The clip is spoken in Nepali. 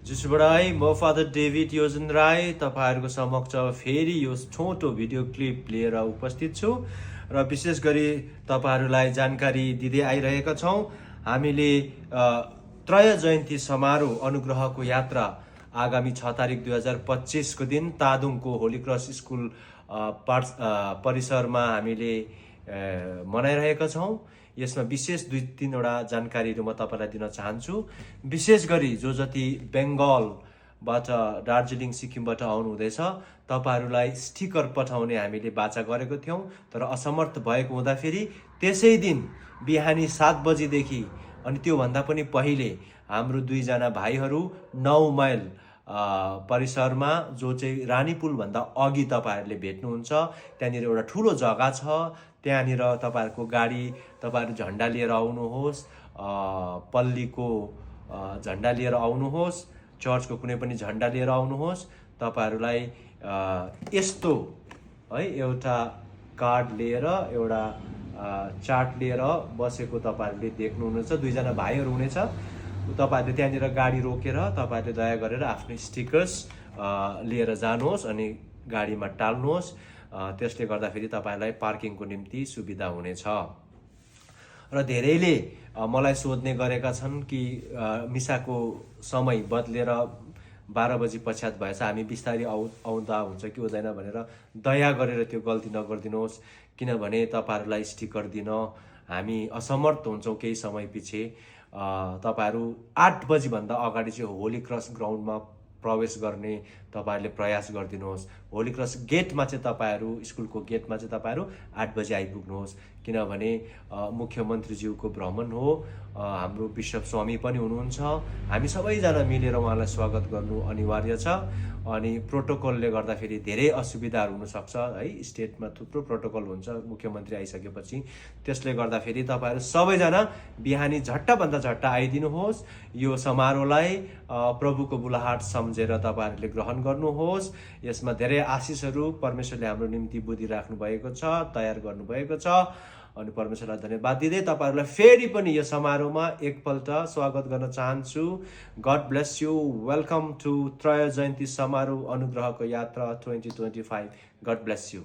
जिसुबडाई म फादर डेभिड योजन राई तपाईँहरूको समक्ष फेरि यो छोटो भिडियो क्लिप लिएर उपस्थित छु र विशेष गरी तपाईँहरूलाई जानकारी दिँदै आइरहेका छौँ। हामीले त्रय जयन्ती समारोह अनुग्रहको यात्रा आगामी 6 तारिक 2025 को दिन तादुङको होली क्रस स्कुल परिसरमा हामीले मनाइरहेका छौँ। यसमा विशेष 2-3 वटा जानकारीहरू म तपाईलाई दिन चाहन्छु। विशेष गरी जो जति बेङ्गलबाट दार्जिलिङ सिक्किमबाट आउनु हुँदैछ तपाईहरूलाई स्टिकर पठाउने हामीले बाचा गरेको थियौं, तर असमर्थ भएको हुँदाखेरि त्यसै दिन बिहानी 7 बजेदेखि अनि त्यो भन्दा पनि पहिले हाम्रो 2 जना भाइहरू 9 माइल परिसरमा जो चाहिँ रानीपुल भन्दा अघि तपाईहरुले भेट्नुहुन्छ, त्यहाँनिर एउटा ठूलो जग्गा छ। त्यहाँनिर तपाईहरुको गाडी तपाईहरु झण्डा लिएर आउनुहोस्, पल्लीको झण्डा लिएर आउनुहोस्, चर्चको कुनै पनि झण्डा लिएर आउनुहोस्। तपाईहरुलाई यस्तो है एउटा कार्ड लिएर एउटा चार्ट लिएर बसेको तपाईहरुले देख्नुहुनेछ। 2 जना भाइहरू हुनेछ। तपाईहरुले त्यहाँनिर गाडी रोकेर तपाईहरुले दया गरेर आफ्नो स्टिकर्स लिएर जानुहोस् अनि गाडीमा टाल्नुहोस्। त्यसले गर्दाखेरि तपाईहरुलाई पार्किङको निम्ति सुविधा हुनेछ। र धेरैले मलाई सोध्ने गरेका छन् कि मिसाको समय बदलेर 12 बजे पश्चात भएछ, हामी बिस्तारै आउँदा हुन्छ कि हुँदैन भनेर दया गरेर त्यो गल्ती नगरिदिनुहोस्। किनभने तपाईहरुलाई स्टिकर दिन हामी असमर्थ हुन्छौं केही समय पछि। तपाईहरु 8 बजे भन्दा अगाडि चाहिँ होली क्रस ग्राउन्डमा प्रवेश गर्ने तपाईहरुले प्रयास गरिदिनुहोस्। होली क्रस गेटमा चाहिँ तपाईहरु स्कुलको गेटमा चाहिँ तपाईहरु 8 बजे आइपुग्नुहोस्। किनभने मुख्यमन्त्रीज्यूको भ्रमण हो, हाम्रो बिशप स्वामी पनि हुनुहुन्छ। हामी सबैजना मिलेर उहाँलाई स्वागत गर्नु अनिवार्य छ। अनि प्रोटोकलले गर्दाखेरि धेरै असुविधाहरू हुन सक्छ है। स्टेटमा थुप्रो प्रोटोकल हुन्छ मुख्यमन्त्री आइसकेपछि। त्यसले गर्दाखेरि तपाईहरु सबैजना बिहानी झट्टभन्दा झट्ट आइदिनुहोस्। यो समारोहलाई प्रभुको बुलाहाट सम्झेर तपाईहरुले ग्रहण गर्नुहोस्। यसमा धेरै आशिषहरू परमेश्वरले हाम्रो निम्ति बुद्धि राख्नु भएको छ, तयार गर्नु भएको छ। अनि परमेश्वरलाई धन्यवाद दिँदै तपाईहरुलाई फेरि पनि यो समारोहमा एकपल्ट स्वागत गर्न चाहन्छु। God bless you. Welcome to त्रय जयन्ती समारोह अनुग्रहको यात्रा 2025। God bless you.